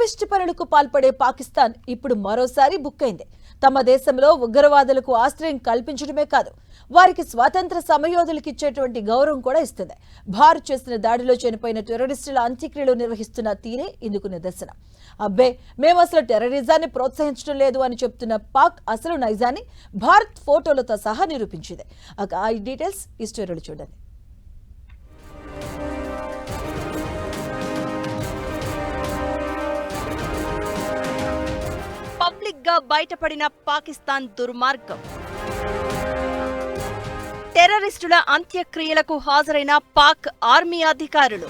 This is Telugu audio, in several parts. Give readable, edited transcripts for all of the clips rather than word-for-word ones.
టెర్రరిస్ట్ పనులకు పాల్పడే పాకిస్తాన్ ఇప్పుడు మరోసారి బుక్కైంది. తమ దేశంలో ఉగ్రవాదులకు ఆశ్రయం కల్పించడమే కాదు, వారికి స్వాతంత్ర సమయోధులకు ఇచ్చేటువంటి గౌరవం కూడా ఇస్తుంది. భారత్ చేసిన దాడిలో చనిపోయిన టెర్రరిస్టుల అంత్యక్రియలు నిర్వహిస్తున్న తీరే ఇందుకు నిదర్శనం. అబ్బే, మేము అసలు టెర్రరిజాన్ని ప్రోత్సహించడం లేదు అని చెప్తున్న పాక్ అసలు నైజాన్ని భారత్ ఫోటోలతో సహా నిరూపించింది. ఆ డీటెయిల్స్ ఈ స్టోరీలో చూడండి. పబ్లిక్ గా బయటపడిన పాకిస్తాన్ దుర్మార్గం. టెర్రరిస్టుల అంత్యక్రియలకు హాజరైన పాక్ ఆర్మీ అధికారులు.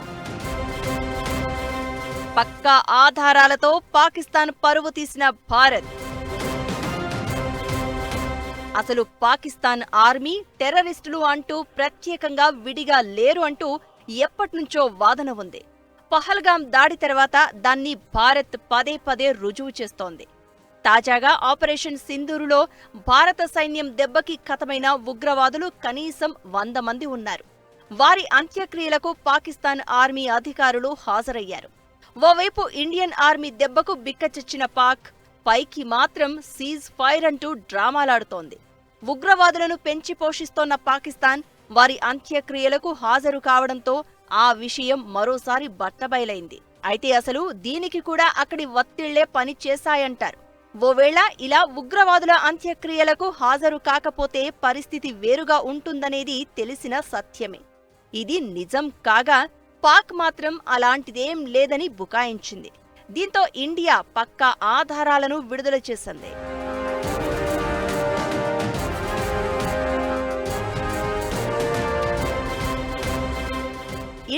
పక్కా ఆధారాలతో పాకిస్తాన్ పరువు తీసిన భారత్. అసలు పాకిస్తాన్ ఆర్మీ టెర్రరిస్టులు అంటూ ప్రత్యేకంగా విడిగా లేరు అంటూ ఎప్పటినుంచో వాదన ఉంది. పహల్గాం దాడి తర్వాత దాన్ని భారత్ పదే పదే రుజువు చేస్తోంది. తాజాగా ఆపరేషన్ సింధూరులో భారత సైన్యం దెబ్బకి ఖతమైన ఉగ్రవాదులు కనీసం 100 మంది ఉన్నారు. వారి అంత్యక్రియలకు పాకిస్తాన్ ఆర్మీ అధికారులు హాజరయ్యారు. ఓవైపు ఇండియన్ ఆర్మీ దెబ్బకు బిక్కచచ్చిన పాక్ పైకి మాత్రం సీజ్ ఫైర్ అంటూ డ్రామాలాడుతోంది. ఉగ్రవాదులను పెంచి పోషిస్తోన్న పాకిస్తాన్ వారి అంత్యక్రియలకు హాజరు కావడంతో ఆ విషయం మరోసారి బట్టబయలైంది. అయితే అసలు దీనికి కూడా అక్కడి ఒత్తిళ్లే పని చేశాయంటారు. ఓవేళ ఇలా ఉగ్రవాదుల అంత్యక్రియలకు హాజరు కాకపోతే పరిస్థితి వేరుగా ఉంటుందనేది తెలిసిన సత్యమే. ఇది నిజం కాగా పాక్ మాత్రం అలాంటిదేం లేదని బుకాయించింది. దీంతో ఇండియా పక్కా ఆధారాలను విడుదల చేసింది.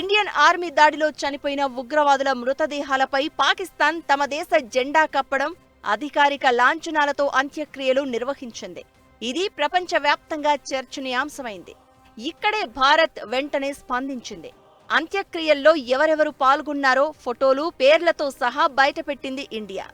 ఇండియన్ ఆర్మీ దాడిలో చనిపోయిన ఉగ్రవాదుల మృతదేహాలపై పాకిస్తాన్ తమ దేశ జెండా కప్పడం, అధికారిక లాంఛనాలతో అంత్యక్రియలు నిర్వహించింది. ఇది ప్రపంచవ్యాప్తంగా చర్చనీయాంశమైంది. ఇక్కడే భారత్ వెంటనే స్పందించింది. అంత్యక్రియల్లో ఎవరెవరు పాల్గొన్నారో ఫోటోలు, పేర్లతో సహా బయటపెట్టింది ఇండియా.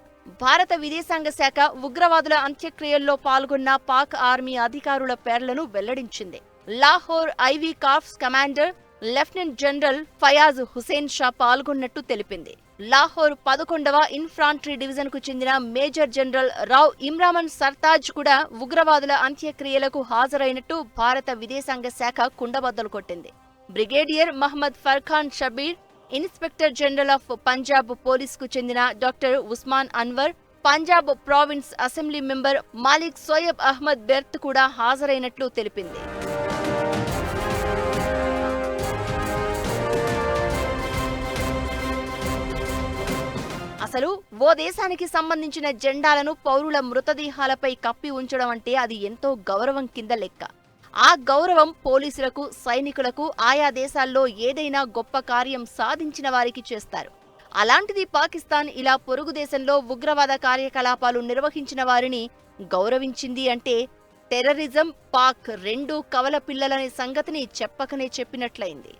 భారత విదేశాంగ శాఖ ఉగ్రవాదుల అంత్యక్రియల్లో పాల్గొన్న పాక్ ఆర్మీ అధికారుల పేర్లను వెల్లడించింది. Lahore IV corps commander lieutenant general Fayaz Hussain Shah పాల్గొన్నట్టు తెలిపింది. లాహోర్ 11వ ఇన్ఫాంట్రీ డివిజన్ కు చెందిన మేజర్ జనరల్ రావ్ ఇమ్రాన్ సర్తాజ్ కూడా ఉగ్రవాదుల అంత్యక్రియలకు హాజరైనట్టు భారత విదేశాంగ శాఖ కుండబద్దలు కొట్టింది. Brigadier Mohammad Farkhan Shabbir, inspector general of Punjab police కు చెందిన doctor Usman Anwar, Punjab province assembly member Malik Sohaib Ahmed బెర్త్ కూడా హాజరైనట్లు తెలిపింది. అసలు ఓ దేశానికి సంబంధించిన జెండాలను పౌరుల మృతదేహాలపై కప్పి ఉంచడం అంటే అది ఎంతో గౌరవం కింద లెక్క. ఆ గౌరవం పోలీసులకు, సైనికులకు, ఆయా దేశాల్లో ఏదైనా గొప్ప కార్యం సాధించిన వారికి చేస్తారు. అలాంటిది పాకిస్తాన్ ఇలా పొరుగు దేశంలో ఉగ్రవాద కార్యకలాపాలు నిర్వహించిన వారిని గౌరవించింది అంటే టెర్రరిజం, పాక్ రెండూ కవల పిల్లలనే సంగతిని చెప్పకనే చెప్పినట్లయింది.